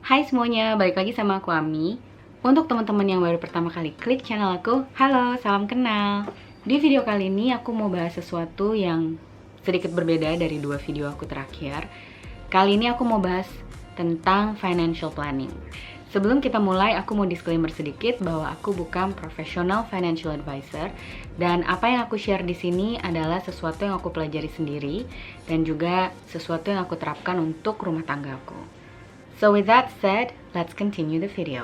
Hai semuanya, balik lagi sama aku Ami. Untuk teman-teman yang baru pertama kali klik channel aku, halo, salam kenal. Di video kali ini aku mau bahas sesuatu yang sedikit berbeda dari dua video aku terakhir. Kali ini aku mau bahas tentang financial planning. Sebelum kita mulai, aku mau disclaimer sedikit bahwa aku bukan professional financial advisor dan apa yang aku share di sini adalah sesuatu yang aku pelajari sendiri dan juga sesuatu yang aku terapkan untuk rumah tangga aku. So with that said, let's continue the video.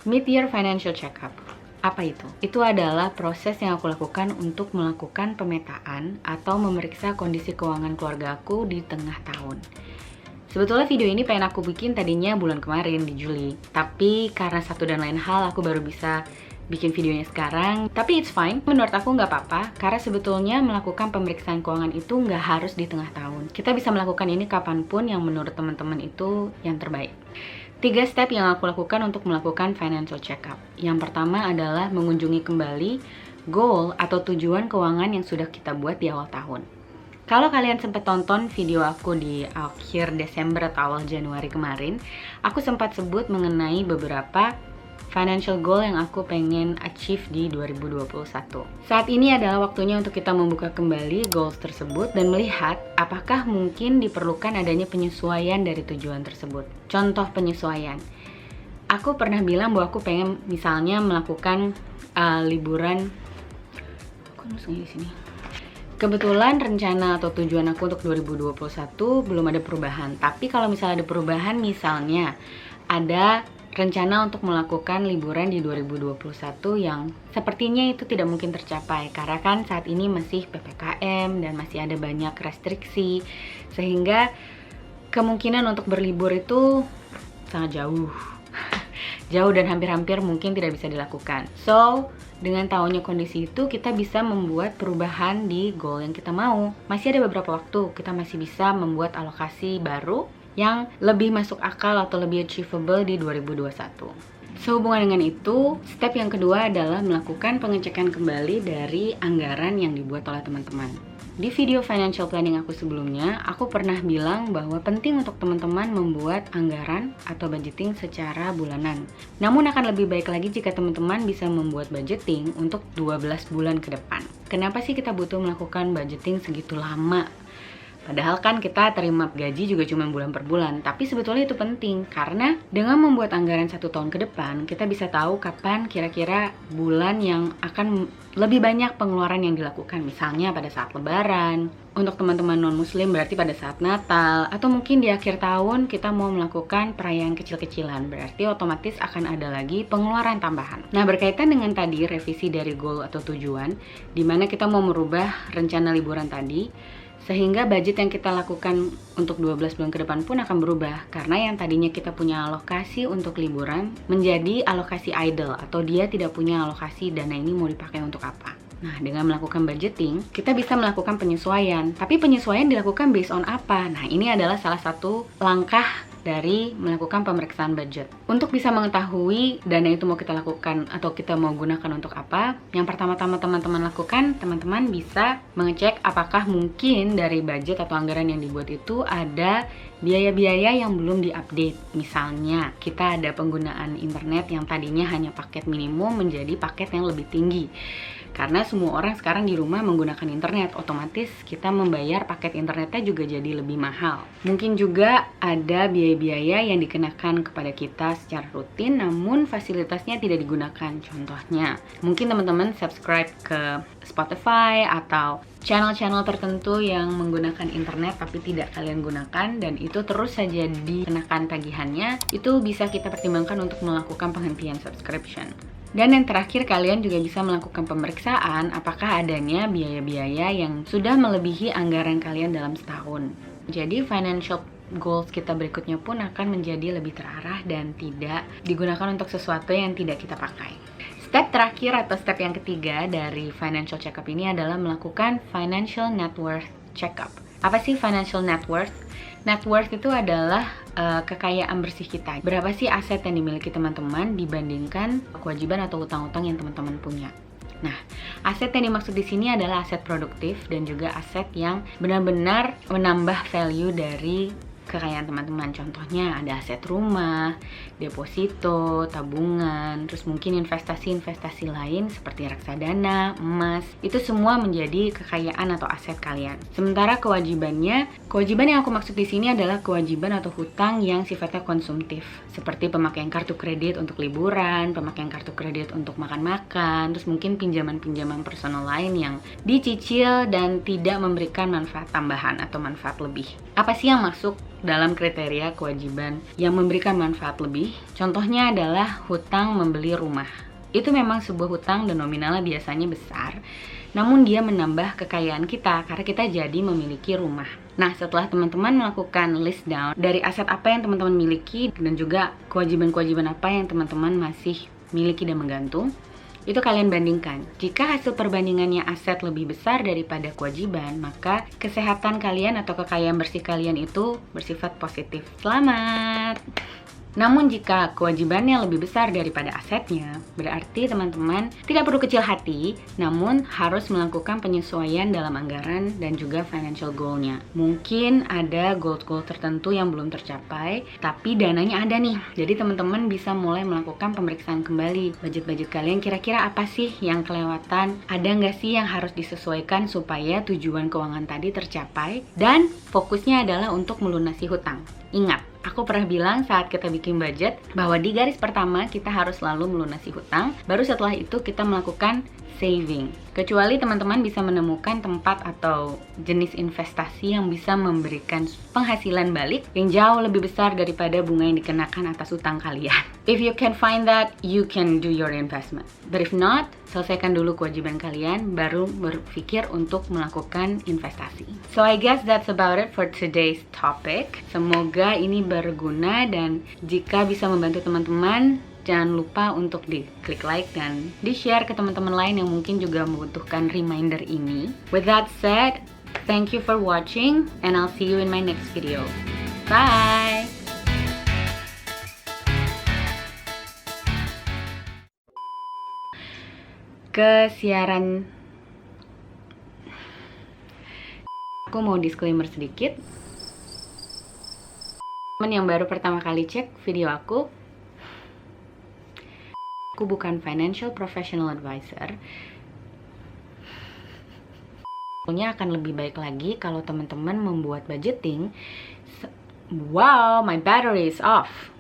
Mid-year financial checkup. Apa itu? Itu adalah proses yang aku lakukan untuk melakukan pemetaan atau memeriksa kondisi keuangan keluarga aku di tengah tahun. Sebetulnya video ini pengen aku bikin tadinya bulan kemarin di Juli, tapi karena satu dan lain hal aku baru bisa bikin videonya sekarang. Tapi it's fine, menurut aku nggak apa-apa, karena sebetulnya melakukan pemeriksaan keuangan itu nggak harus di tengah tahun. Kita bisa melakukan ini kapanpun yang menurut teman-teman itu yang terbaik. 3 step yang aku lakukan untuk melakukan financial check-up. Yang pertama adalah mengunjungi kembali goal atau tujuan keuangan yang sudah kita buat di awal tahun. Kalau kalian sempat tonton video aku di akhir Desember atau awal Januari kemarin, aku sempat sebut mengenai beberapa financial goal yang aku pengen achieve di 2021. Saat ini adalah waktunya untuk kita membuka kembali goals tersebut dan melihat apakah mungkin diperlukan adanya penyesuaian dari tujuan tersebut. Contoh penyesuaian. Aku pernah bilang bahwa aku pengen misalnya melakukan liburan. Aku di sini. Kebetulan rencana atau tujuan aku untuk 2021 belum ada perubahan. Tapi kalau misalnya ada perubahan, misalnya ada rencana untuk melakukan liburan di 2021 yang sepertinya itu tidak mungkin tercapai karena kan saat ini masih PPKM dan masih ada banyak restriksi, sehingga kemungkinan untuk berlibur itu sangat jauh jauh dan hampir-hampir mungkin tidak bisa dilakukan. So, dengan tahunya kondisi itu, kita bisa membuat perubahan di goal yang kita mau. Masih ada beberapa waktu, kita masih bisa membuat alokasi baru yang lebih masuk akal atau lebih achievable di 2021. Sehubungan dengan itu, step yang kedua adalah melakukan pengecekan kembali dari anggaran yang dibuat oleh teman-teman. Di video financial planning aku sebelumnya, aku pernah bilang bahwa penting untuk teman-teman membuat anggaran atau budgeting secara bulanan. Namun akan lebih baik lagi jika teman-teman bisa membuat budgeting untuk 12 bulan ke depan. Kenapa sih kita butuh melakukan budgeting segitu lama? Padahal kan kita terima gaji juga cuma bulan per bulan, tapi sebetulnya itu penting karena dengan membuat anggaran 1 tahun ke depan, kita bisa tahu kapan kira-kira bulan yang akan lebih banyak pengeluaran yang dilakukan. Misalnya pada saat lebaran, untuk teman-teman non-muslim berarti pada saat Natal, atau mungkin di akhir tahun kita mau melakukan perayaan kecil-kecilan, berarti otomatis akan ada lagi pengeluaran tambahan. Nah, berkaitan dengan tadi revisi dari goal atau tujuan, di mana kita mau merubah rencana liburan tadi, sehingga budget yang kita lakukan untuk 12 bulan ke depan pun akan berubah. Karena yang tadinya kita punya alokasi untuk liburan menjadi alokasi idle, atau dia tidak punya alokasi dana ini mau dipakai untuk apa. Nah, dengan melakukan budgeting, kita bisa melakukan penyesuaian. Tapi penyesuaian dilakukan based on apa? Nah, ini adalah salah satu langkah dari melakukan pemeriksaan budget. Untuk bisa mengetahui dana itu mau kita lakukan atau kita mau gunakan untuk apa, yang pertama-tama teman-teman lakukan, teman-teman bisa mengecek apakah mungkin dari budget atau anggaran yang dibuat itu ada biaya-biaya yang belum diupdate. Misalnya, kita ada penggunaan internet yang tadinya hanya paket minimum menjadi paket yang lebih tinggi. Karena semua orang sekarang di rumah menggunakan internet, otomatis kita membayar paket internetnya juga jadi lebih mahal. Mungkin juga ada biaya-biaya yang dikenakan kepada kita secara rutin, namun fasilitasnya tidak digunakan. Contohnya, mungkin teman-teman subscribe ke Spotify atau channel-channel tertentu yang menggunakan internet tapi tidak kalian gunakan dan itu terus saja dikenakan tagihannya, itu bisa kita pertimbangkan untuk melakukan penghentian subscription. Dan yang terakhir, kalian juga bisa melakukan pemeriksaan apakah adanya biaya-biaya yang sudah melebihi anggaran kalian dalam setahun. Jadi financial goals kita berikutnya pun akan menjadi lebih terarah dan tidak digunakan untuk sesuatu yang tidak kita pakai. Step terakhir atau step yang ketiga dari financial checkup ini adalah melakukan financial net worth checkup. Apa sih financial net worth? Net worth itu adalah kekayaan bersih kita. Berapa sih aset yang dimiliki teman-teman dibandingkan kewajiban atau utang-utang yang teman-teman punya. Nah, aset yang dimaksud di sini adalah aset produktif dan juga aset yang benar-benar menambah value dari kekayaan teman-teman. Contohnya ada aset rumah, deposito, tabungan, terus mungkin investasi-investasi lain seperti reksadana, emas. Itu semua menjadi kekayaan atau aset kalian. Sementara kewajiban yang aku maksud di sini adalah kewajiban atau hutang yang sifatnya konsumtif, seperti pemakaian kartu kredit untuk liburan, pemakaian kartu kredit untuk makan-makan, terus mungkin pinjaman-pinjaman personal lain yang dicicil dan tidak memberikan manfaat tambahan atau manfaat lebih. Apa sih yang masuk dalam kriteria kewajiban yang memberikan manfaat lebih? Contohnya adalah hutang membeli rumah. Itu memang sebuah hutang dan nominalnya biasanya besar, namun dia menambah kekayaan kita karena kita jadi memiliki rumah. Nah, setelah teman-teman melakukan list down dari aset apa yang teman-teman miliki dan juga kewajiban-kewajiban apa yang teman-teman masih miliki dan menggantung, itu kalian bandingkan. Jika hasil perbandingannya aset lebih besar daripada kewajiban, maka kesehatan kalian atau kekayaan bersih kalian itu bersifat positif. Selamat! Namun jika kewajibannya lebih besar daripada asetnya, berarti teman-teman tidak perlu kecil hati, namun harus melakukan penyesuaian dalam anggaran dan juga financial goal-nya. Mungkin ada goal-goal tertentu yang belum tercapai, tapi dananya ada nih. Jadi teman-teman bisa mulai melakukan pemeriksaan kembali. Budget-budget kalian kira-kira apa sih yang kelewatan? Ada nggak sih yang harus disesuaikan supaya tujuan keuangan tadi tercapai? Dan fokusnya adalah untuk melunasi hutang. Ingat, aku pernah bilang saat kita bikin budget bahwa di garis pertama kita harus selalu melunasi hutang, baru setelah itu kita melakukan saving. Kecuali teman-teman bisa menemukan tempat atau jenis investasi yang bisa memberikan penghasilan balik yang jauh lebih besar daripada bunga yang dikenakan atas hutang kalian. If you can find that, you can do your investment. But if not, selesaikan dulu kewajiban kalian, baru berpikir untuk melakukan investasi. So I guess that's about it for today's topic. Semoga ini berguna dan jika bisa membantu teman-teman, jangan lupa untuk di-klik like dan di-share ke teman-teman lain yang mungkin juga membutuhkan reminder ini. With that said, thank you for watching and I'll see you in my next video. Bye! Aku mau disclaimer sedikit. Teman yang baru pertama kali cek video aku bukan financial professional advisor. Tentunya akan lebih baik lagi kalau teman-teman membuat budgeting. Wow, my battery is off.